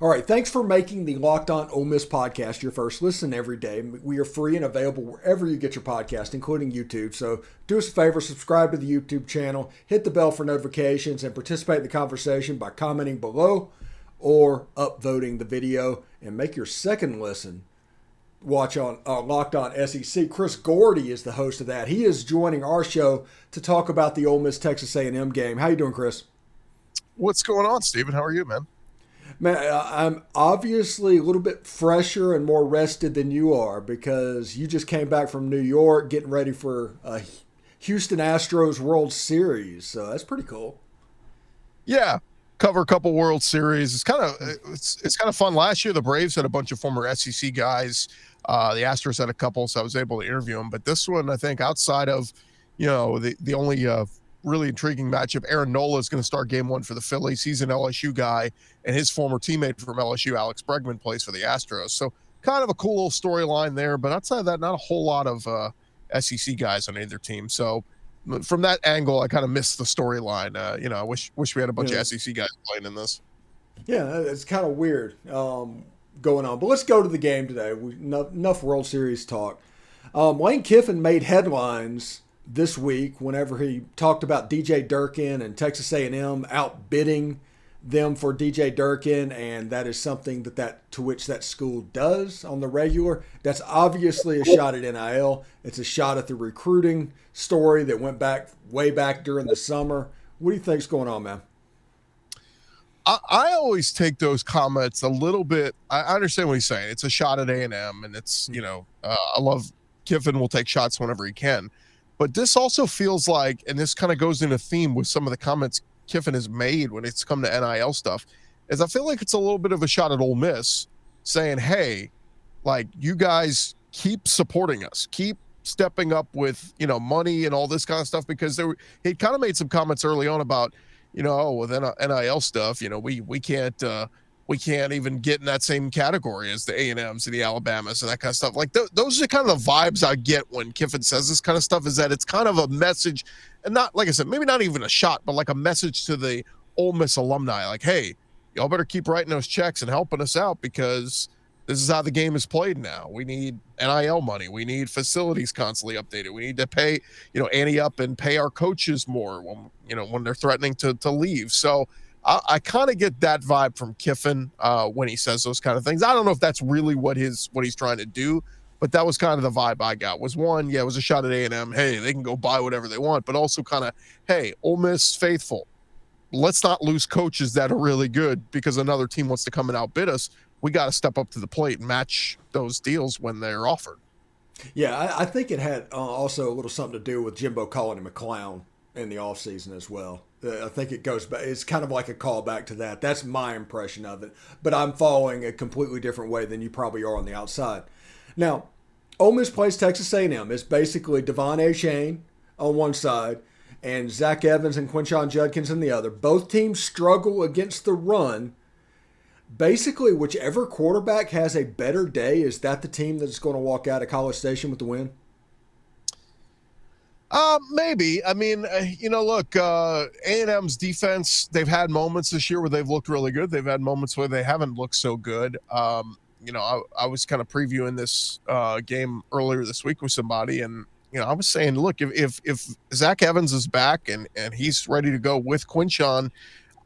All right, thanks for making the Locked On Ole Miss podcast your first listen every day. We are free and available wherever you get your podcast, including YouTube. So do us a favor, subscribe to the YouTube channel, hit the bell for notifications, and participate in the conversation by commenting below or upvoting the video. And make your second listen watch on Locked On SEC. Chris Gordy is the host of that. He is joining our show to talk about the Ole Miss Texas A&M game. How you doing, Chris? What's going on, Steven? How are you, man? Man, I'm obviously a little bit fresher and more rested than you are because you just came back from New York getting ready for a Houston Astros World Series. So that's pretty cool. Yeah, cover a couple World Series. It's kind of fun. Last year, the Braves had a bunch of former SEC guys. The Astros had a couple, so I was able to interview them. But this one, I think, outside of the only really intriguing matchup, Aaron Nola is going to start game one for the Phillies. He's an LSU guy, and his former teammate from LSU, Alex Bregman, plays for the Astros. So kind of a cool little storyline there. But outside of that, not a whole lot of SEC guys on either team. So from that angle, I kind of missed the storyline. I wish we had a bunch of SEC guys playing in this. Yeah, it's kind of weird going on. But let's go to the game today. Enough World Series talk. Lane Kiffin made headlines this week whenever he talked about DJ Durkin and Texas A&M outbidding them for DJ Durkin, and that is something to which that school does on the regular. That's obviously a shot at NIL. It's a shot at the recruiting story that went way back during the summer. What do you think's going on, man? I always take those comments a little bit. I understand what he's saying. It's a shot at A&M, and it's I love Kiffin will take shots whenever he can. But this also feels like, and this kind of goes in a theme with some of the comments Kiffin has made when it's come to NIL stuff, is I feel like it's a little bit of a shot at Ole Miss saying, hey, like, you guys keep supporting us, keep stepping up with, money and all this kind of stuff, because he kind of made some comments early on about, with NIL stuff, we can't even get in that same category as the A&Ms and the Alabamas and that kind of stuff. Like those are kind of the vibes I get when Kiffin says this kind of stuff, is that it's kind of a message, and not, like I said, maybe not even a shot, but like a message to the Ole Miss alumni. Like, hey, y'all better keep writing those checks and helping us out, because this is how the game is played now. We need NIL money. We need facilities constantly updated. We need to pay, ante up and pay our coaches more when they're threatening to leave. So I kind of get that vibe from Kiffin when he says those kind of things. I don't know if that's really what he's trying to do, but that was kind of the vibe I got. Was one, it was a shot at A&M. Hey, they can go buy whatever they want, but also kind of, hey, Ole Miss faithful, let's not lose coaches that are really good because another team wants to come and outbid us. We got to step up to the plate and match those deals when they're offered. Yeah, I think it had also a little something to do with Jimbo calling him a clown in the offseason as well. I think it goes back. It's kind of like a callback to that. That's my impression of it. But I'm following a completely different way than you probably are on the outside. Now, Ole Miss plays Texas A&M. It's basically Devon Achane on one side and Zach Evans and Quinshon Judkins on the other. Both teams struggle against the run. Basically, whichever quarterback has a better day, is that the team that's going to walk out of College Station with the win? Maybe. I mean, look, A&M's defense, they've had moments this year where they've looked really good. They've had moments where they haven't looked so good. I was kind of previewing this game earlier this week with somebody, and, I was saying, look, if Zach Evans is back and he's ready to go with Quinshon,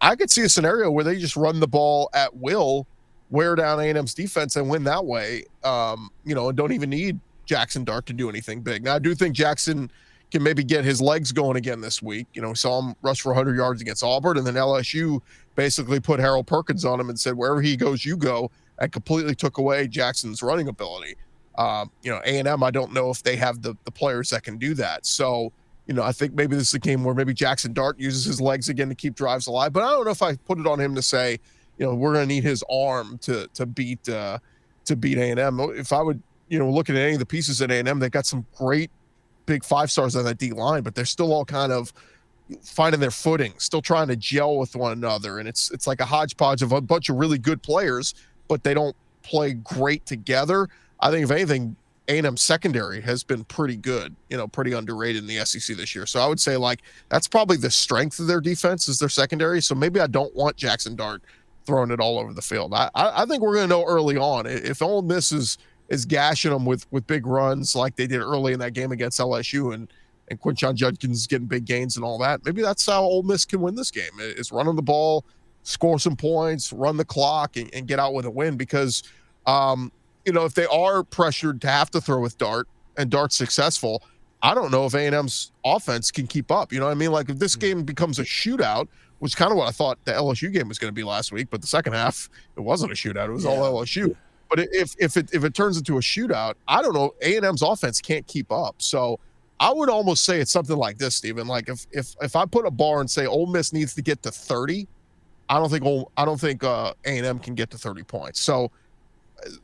I could see a scenario where they just run the ball at will, wear down A&M's defense, and win that way, and don't even need Jaxson Dart to do anything big. Now, I do think Jaxson can maybe get his legs going again this week. We saw him rush for 100 yards against Auburn, and then LSU basically put Harold Perkins on him and said, wherever he goes, you go. That completely took away Jackson's running ability. A&M, I don't know if they have the players that can do that. So, I think maybe this is a game where maybe Jaxson Dart uses his legs again to keep drives alive. But I don't know if I put it on him to say, we're going to need his arm to beat A&M. If I would, looking at any of the pieces at A&M, they got some great big 5-stars on that D line, but they're still all kind of finding their footing, still trying to gel with one another. And it's like a hodgepodge of a bunch of really good players, but they don't play great together. I think if anything, A&M secondary has been pretty good, pretty underrated in the SEC this year. So I would say that's probably the strength of their defense is their secondary. So maybe I don't want Jaxson Dart throwing it all over the field. I think we're going to know early on if Ole Miss is gashing them with big runs like they did early in that game against LSU and Quinshon Judkins getting big gains and all that. Maybe that's how Ole Miss can win this game, is running the ball, score some points, run the clock, and get out with a win. Because, if they are pressured to have to throw with Dart and Dart's successful, I don't know if A&M's offense can keep up. You know what I mean? Like if this game becomes a shootout, which is kind of what I thought the LSU game was going to be last week, but the second half, it wasn't a shootout. It was all LSU. But if it turns into a shootout, I don't know. A&M's offense can't keep up. So I would almost say it's something like this, Stephen. Like if I put a bar and say Ole Miss needs to get to 30, I don't think A&M can get to 30 points. So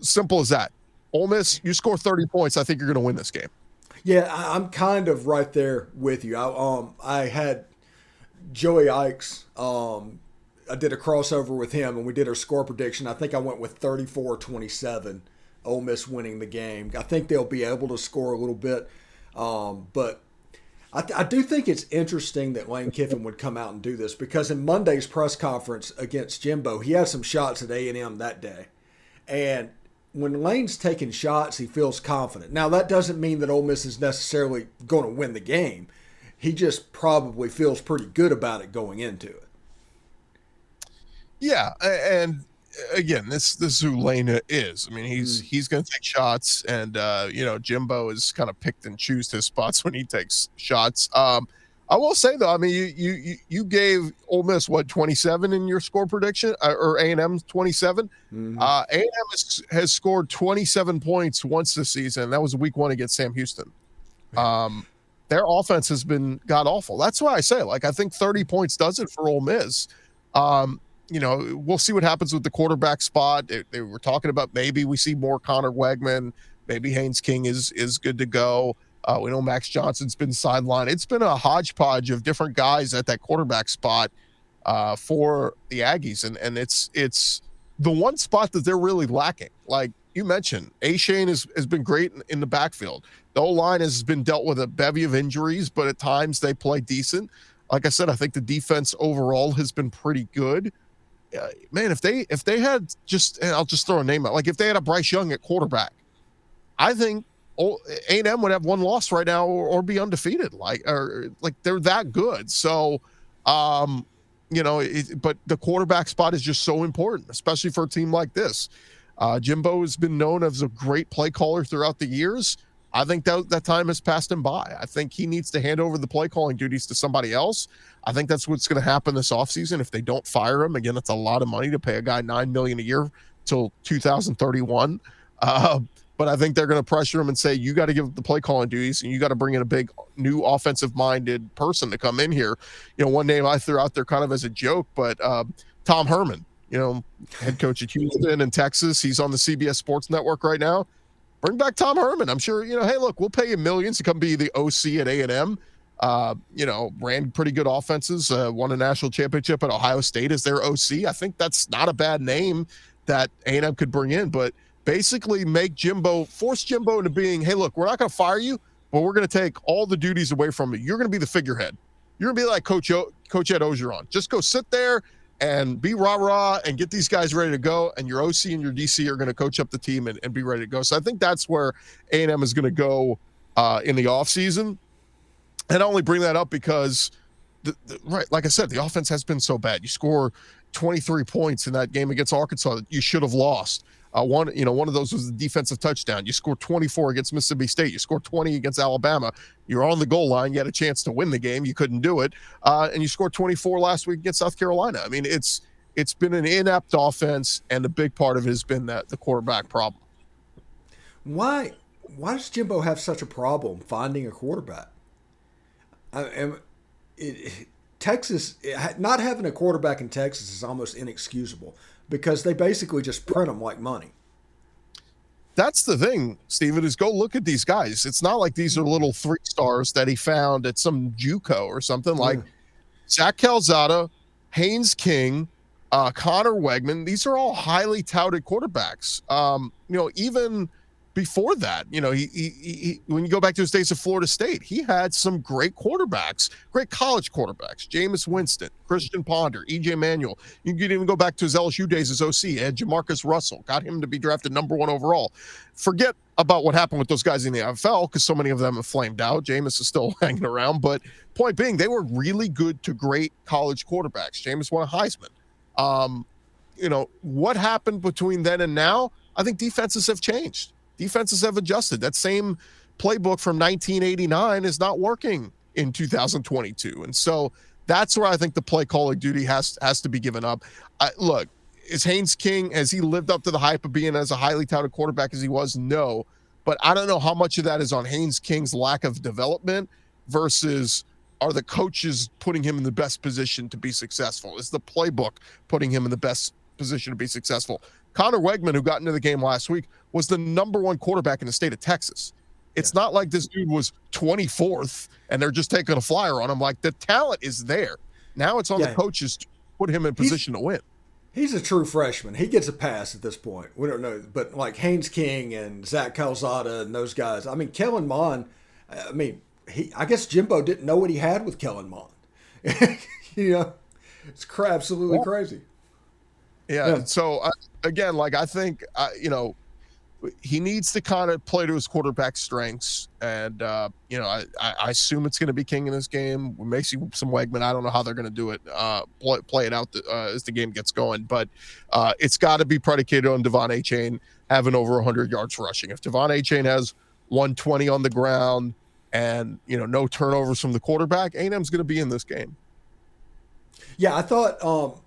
simple as that. Ole Miss, you score 30 points, I think you're going to win this game. Yeah, I'm kind of right there with you. I had Joey Ikes. I did a crossover with him, and we did our score prediction. I think I went with 34-27, Ole Miss winning the game. I think they'll be able to score a little bit, but I do think it's interesting that Lane Kiffin would come out and do this, because in Monday's press conference against Jimbo, he had some shots at A&M that day. And when Lane's taking shots, he feels confident. Now, that doesn't mean that Ole Miss is necessarily going to win the game. He just probably feels pretty good about it going into it. Yeah, and again, this is who Lane is. I mean, he's going to take shots, and Jimbo is kind of picked and choose his spots when he takes shots. I will say though, I mean, you gave Ole Miss 27 in your score prediction, or A&M 27. Mm-hmm. A&M has scored 27 points once this season. That was week 1 against Sam Houston. Their offense has been god awful. That's why I say, like, I think 30 points does it for Ole Miss. We'll see what happens with the quarterback spot. They were talking about maybe we see more Connor Wegman. Maybe Haynes King is good to go. We know Max Johnson's been sidelined. It's been a hodgepodge of different guys at that quarterback spot for the Aggies, and it's the one spot that they're really lacking. Like you mentioned, A-Shane has been great in the backfield. The O-line has been dealt with a bevy of injuries, but at times they play decent. Like I said, I think the defense overall has been pretty good. Man, if they had just, and I'll just throw a name out, like if they had a Bryce Young at quarterback, I think A&M would have one loss right now or be undefeated. Like they're that good. So, but the quarterback spot is just so important, especially for a team like this. Jimbo has been known as a great play caller throughout the years. I think that time has passed him by. I think he needs to hand over the play calling duties to somebody else. I think that's what's going to happen this offseason if they don't fire him. Again, it's a lot of money to pay a guy $9 million a year till 2031. But I think they're going to pressure him and say, you got to give the play calling duties and you got to bring in a big new offensive minded person to come in here. One name I threw out there kind of as a joke, but Tom Herman, head coach at Houston and Texas. He's on the CBS Sports Network right now. Bring back Tom Herman. I'm sure, hey, look, we'll pay you millions to come be the OC at A&M. Ran pretty good offenses, won a national championship at Ohio State as their OC. I think that's not a bad name that A&M could bring in, but basically force Jimbo into being, hey, look, we're not going to fire you, but we're going to take all the duties away from you. You're going to be the figurehead. You're going to be like Coach Ed Ogeron. Just go sit there and be rah-rah and get these guys ready to go, and your OC and your DC are going to coach up the team and be ready to go. So I think that's where A&M is going to go in the offseason. And I only bring that up because, like I said, the offense has been so bad. You score 23 points in that game against Arkansas that you should have lost. One of those was the defensive touchdown. You scored 24 against Mississippi State. You scored 20 against Alabama. You're on the goal line. You had a chance to win the game. You couldn't do it. And you scored 24 last week against South Carolina. I mean, it's been an inept offense, and the big part of it has been the quarterback problem. Why does Jimbo have such a problem finding a quarterback? Texas, not having a quarterback in Texas is almost inexcusable, because they basically just print them like money. That's the thing, Steven, is go look at these guys. It's not like these are little 3-stars that he found at some JUCO or something. Like Zach Calzada, Haynes King, Connor Wegman. These are all highly touted quarterbacks. Even before that, he when you go back to his days at Florida State, he had some great quarterbacks, great college quarterbacks: Jameis Winston, Christian Ponder, E.J. Manuel. You could even go back to his LSU days as OC. He had Jamarcus Russell, got him to be drafted #1 overall. Forget about what happened with those guys in the NFL, because so many of them have flamed out. Jameis is still hanging around, but point being, they were really good to great college quarterbacks. Jameis won a Heisman. What happened between then and now? I think defenses have changed. Defenses have adjusted. That same playbook from 1989 is not working in 2022. And so that's where I think the play calling duty has to be given up. Look, is Haynes King, has he lived up to the hype of being as a highly touted quarterback as he was? No. But I don't know how much of that is on Haynes King's lack of development versus are the coaches putting him in the best position to be successful? Is the playbook putting him in the best position to be successful? Connor Wegman, who got into the game last week, was the #1 quarterback in the state of Texas. It's not like this dude was 24th and they're just taking a flyer on him. Like, the talent is there. Now it's on the coaches to put him in position to win. He's a true freshman. He gets a pass at this point. We don't know. But like Haynes King and Zach Calzada and those guys, I mean, Kellen Mond, I guess Jimbo didn't know what he had with Kellen Mond. It's absolutely crazy. Yeah. So again, like, I think, he needs to kind of play to his quarterback strengths. And, I assume it's going to be King in this game. We may see some Wegman. I don't know how they're going to do it, play it out as the game gets going. But it's got to be predicated on Devon Achane having over 100 yards rushing. If Devon Achane has 120 on the ground and, no turnovers from the quarterback, A&M's going to be in this game. Yeah, I thought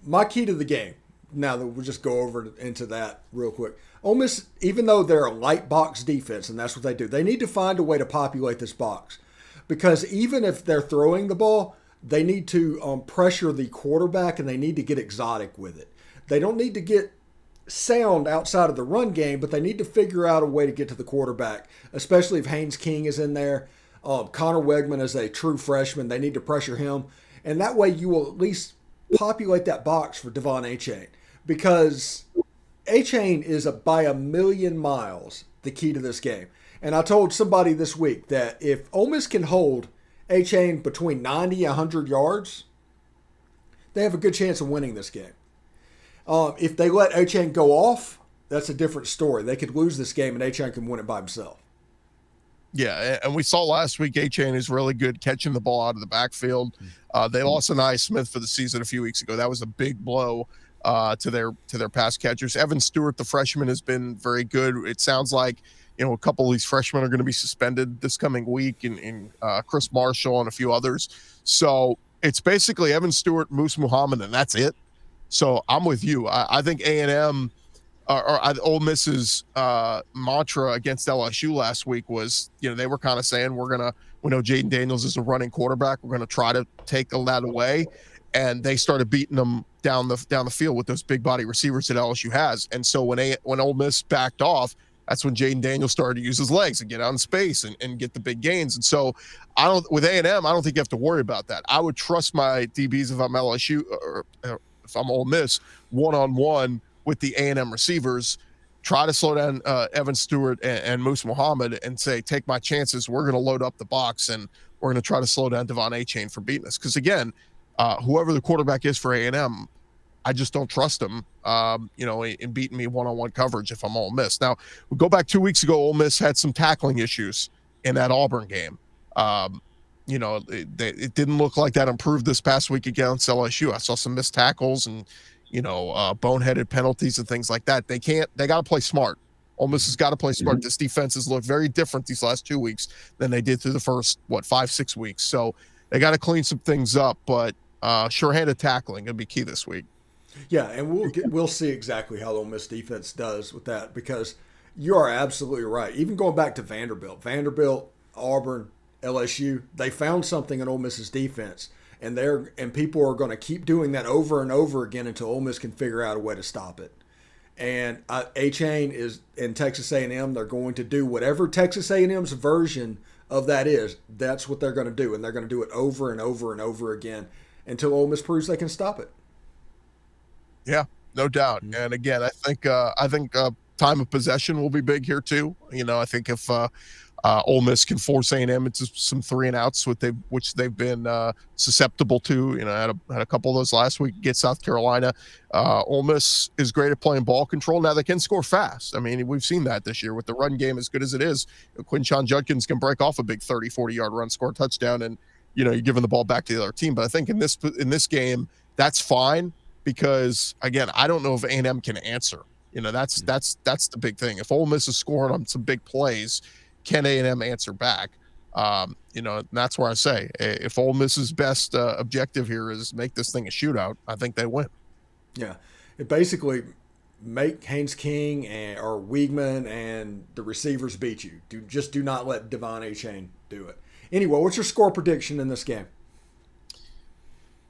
my key to the game, now that we'll just go over into that real quick. Ole Miss, even though they're a light box defense, and that's what they do, they need to find a way to populate this box. Because even if they're throwing the ball, they need to pressure the quarterback, and they need to get exotic with it. They don't need to get sound outside of the run game, but they need to figure out a way to get to the quarterback, especially if Haynes King is in there. Connor Wegman is a true freshman. They need to pressure him. And that way you will at least populate that box for Devon Achane. Because Achane is by a million miles the key to this game. And I told somebody this week that if Ole Miss can hold Achane between 90 and 100 yards, they have a good chance of winning this game. If they let Achane go off, that's a different story. They could lose this game and Achane can win it by himself. Yeah, and we saw last week Achane is really good catching the ball out of the backfield. They lost Anaya Smith for the season a few weeks ago. That was a big blow to their pass catchers. Evan Stewart, the freshman, has been very good. It sounds like a couple of these freshmen are going to be suspended this coming week, and Chris Marshall and a few others. So it's basically Evan Stewart, Moose Muhammad, and that's it. So I'm with you. I think A&M or Ole Miss's mantra against LSU last week was, they were kind of saying we know Jaden Daniels is a running quarterback. We're going to try to take that away. And they started beating them down the field with those big body receivers that LSU has. And so when Ole Miss backed off, that's when Jaden Daniels started to use his legs and get out in space and get the big gains. And so with A&M, I don't think you have to worry about that. I would trust my DBs if I'm LSU or if I'm Ole Miss one-on-one with the A&M receivers, try to slow down Evan Stewart and Moose Muhammad and say, take my chances. We're going to load up the box and we're going to try to slow down Devon Achane for beating us. Because again, whoever the quarterback is for A&M, I just don't trust him, in beating me one-on-one coverage if I'm Ole Miss. Now, we go back 2 weeks ago, Ole Miss had some tackling issues in that Auburn game. It didn't look like that improved this past week against LSU. I saw some missed tackles and, boneheaded penalties and things like that. They got to play smart. Ole Miss has got to play smart. This defense has looked very different these last 2 weeks than they did through the first, 5-6 weeks. So they got to clean some things up, but sure-handed tackling going to be key this week. Yeah, and we'll see exactly how the Ole Miss defense does with that, because you are absolutely right. Even going back to Vanderbilt, Auburn, LSU, they found something in Ole Miss's defense, and people are going to keep doing that over and over again until Ole Miss can figure out a way to stop it. And Achane is in Texas A&M. They're going to do whatever Texas A&M's version of that is. That's what they're going to do, and they're going to do it over and over and over again until Ole Miss proves they can stop it. Yeah, no doubt. And again, I think time of possession will be big here too. I think if Ole Miss can force A&M into some 3-and-outs, which they've been susceptible to. Had a couple of those last week against South Carolina. Ole Miss is great at playing ball control. Now they can score fast. I mean, we've seen that this year with the run game as good as it is. Quinshon Judkins can break off a big 30, 40-yard run, score a touchdown, and you're giving the ball back to the other team. But I think in this game, that's fine because again, I don't know if A&M can answer. That's the big thing. If Ole Miss is scoring on some big plays, can A&M answer back? That's where I say if Ole Miss's best objective here is make this thing a shootout, I think they win. Yeah, it basically make Haynes King or Wiegman and the receivers beat you. Do not let Devon Achane do it. Anyway, what's your score prediction in this game?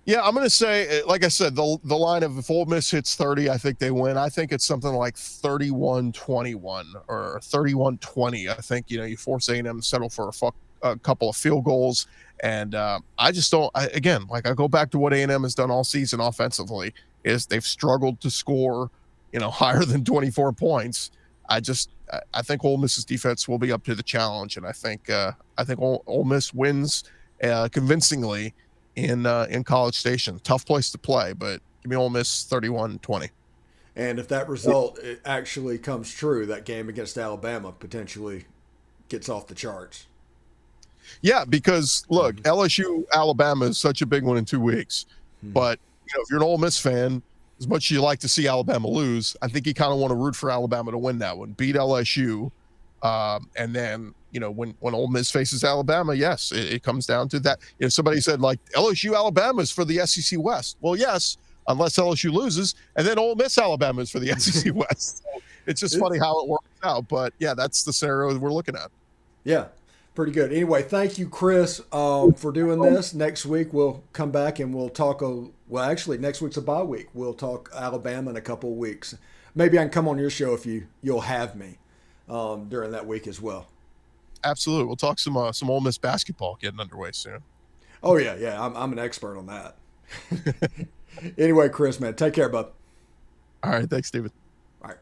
Yeah, I'm going to say, like I said, the line of if Ole Miss hits 30, I think they win. I think it's something like 31-21 or 31-20. I think, you force A&M to settle for a couple of field goals. And I just don't, I go back to what A&M has done all season offensively is they've struggled to score, higher than 24 points. I think Ole Miss's defense will be up to the challenge. And I think Ole Miss wins convincingly in College Station. Tough place to play, but give me Ole Miss 31-20. And if that result it actually comes true, that game against Alabama potentially gets off the charts. Yeah, because look, LSU Alabama is such a big one in 2 weeks. But if you're an Ole Miss fan, as much as you like to see Alabama lose, I think you kind of want to root for Alabama to win that one, beat LSU, and then when Ole Miss faces Alabama, yes, it comes down to that. Somebody said like LSU Alabama is for the SEC West. Well, yes, unless LSU loses, and then Ole Miss Alabama is for the SEC West. So it's just funny how it works out, but yeah, that's the scenario we're looking at. Yeah, pretty good. Anyway, thank you, Chris, for doing this. Next week we'll come back and we'll talk. Actually, next week's a bye week. We'll talk Alabama in a couple of weeks. Maybe I can come on your show if you'll have me during that week as well. Absolutely. We'll talk some Ole Miss basketball getting underway soon. Oh, yeah. I'm an expert on that. Anyway, Chris, man, take care, bud. All right. Thanks, David. All right.